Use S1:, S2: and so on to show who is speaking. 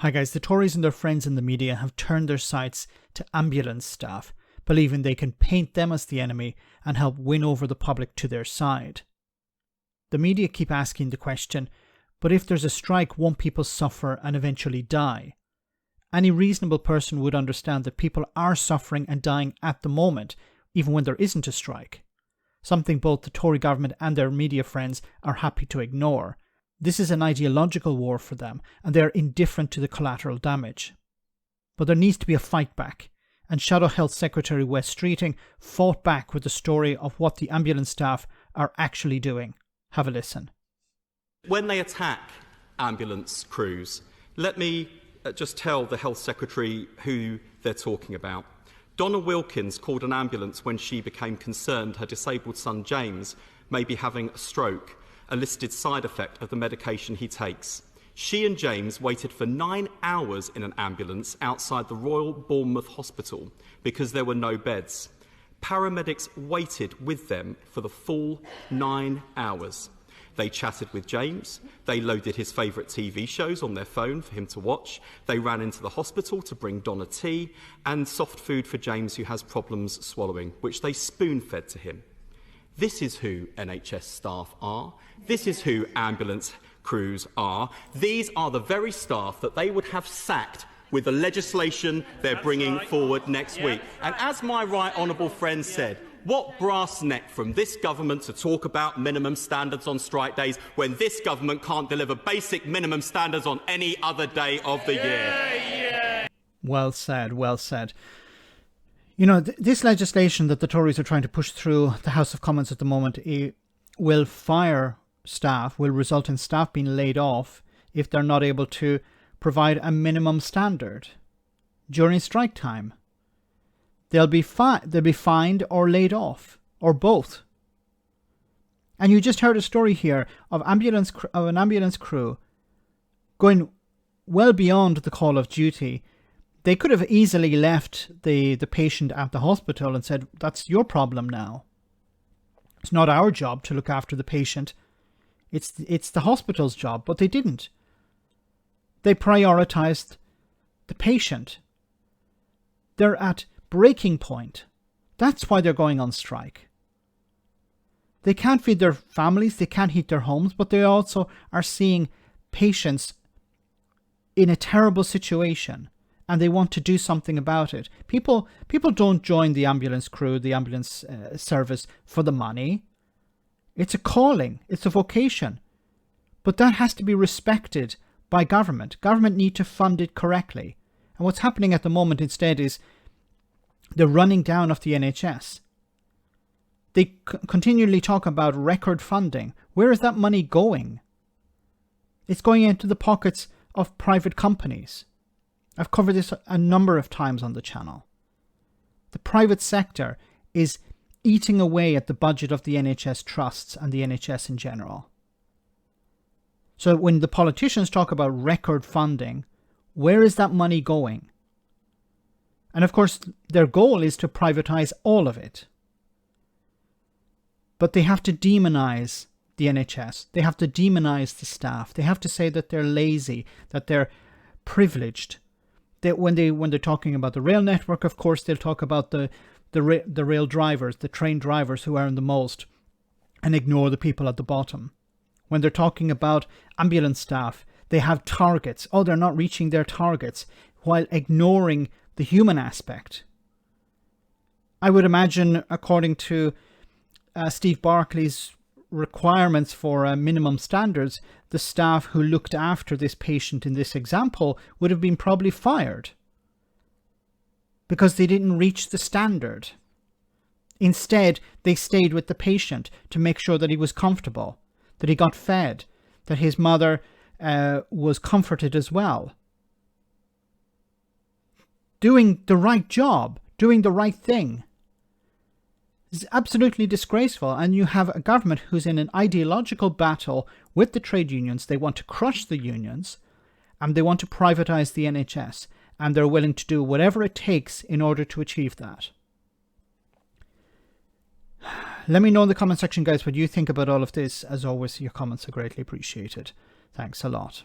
S1: Hi guys, the Tories and their friends in the media have turned their sights to ambulance staff, believing they can paint them as the enemy and help win over the public to their side. The media keep asking the question, but if there's a strike, won't people suffer and eventually die? Any reasonable person would understand that people are suffering and dying at the moment, even when there isn't a strike. Something both the Tory government and their media friends are happy to ignore. This is an ideological war for them, and they are indifferent to the collateral damage. But there needs to be a fight back, and Shadow Health Secretary Wes Streeting fought back with the story of what the ambulance staff are actually doing. Have a listen.
S2: When they attack ambulance crews, let me just tell the Health Secretary who they're talking about. Donna Wilkins called an ambulance when she became concerned her disabled son James may be having a stroke, a listed side effect of the medication he takes. She and James waited for 9 hours in an ambulance outside the Royal Bournemouth Hospital because there were no beds. Paramedics waited with them for the full 9 hours. They chatted with James, they loaded his favourite TV shows on their phone for him to watch, they ran into the hospital to bring Donna tea and soft food for James who has problems swallowing, which they spoon-fed to him. This is who NHS staff are. This is who ambulance crews are. These are the very staff that they would have sacked with the legislation they're bringing forward next week. And as my right honourable friend said, what brass neck from this government to talk about minimum standards on strike days when this government can't deliver basic minimum standards on any other day of the year?
S1: Well said, well said. You know, this legislation that the Tories are trying to push through the House of Commons at the moment will fire staff, will result in staff being laid off if they're not able to provide a minimum standard during strike time. They'll be fined or laid off, or both. And you just heard a story here of an ambulance crew going well beyond the call of duty. They could have easily left the patient at the hospital and said, that's your problem now. It's not our job to look after the patient. It's the hospital's job, but they didn't. They prioritized the patient. They're at breaking point. That's why they're going on strike. They can't feed their families, they can't heat their homes, but they also are seeing patients in a terrible situation. And they want to do something about it. People don't join the ambulance crew, the ambulance service for the money. It's a calling. It's a vocation. But that has to be respected by government. Government need to fund it correctly. And what's happening at the moment instead is the running down of the NHS. They continually talk about record funding. Where is that money going? It's going into the pockets of private companies. I've covered this a number of times on the channel. The private sector is eating away at the budget of the NHS trusts and the NHS in general. So when the politicians talk about record funding, where is that money going? And of course, their goal is to privatize all of it. But they have to demonize the NHS. They have to demonize the staff. They have to say that they're lazy, that they're privileged. When they're talking about the rail network, of course, they'll talk about the rail drivers, the train drivers who earn the most, and ignore the people at the bottom. When they're talking about ambulance staff, they have targets. Oh, they're not reaching their targets, while ignoring the human aspect. I would imagine, according to Steve Barclay's requirements for minimum standards, the staff who looked after this patient in this example would have been probably fired because they didn't reach the standard. Instead, they stayed with the patient to make sure that he was comfortable, that he got fed, that his mother was comforted as well. Doing the right job, doing the right thing. It's absolutely disgraceful, and you have a government who's in an ideological battle with the trade unions. They want to crush the unions, and they want to privatize the NHS, and they're willing to do whatever it takes in order to achieve that. Let me know in the comment section, guys, what you think about all of this. As always, your comments are greatly appreciated. Thanks a lot.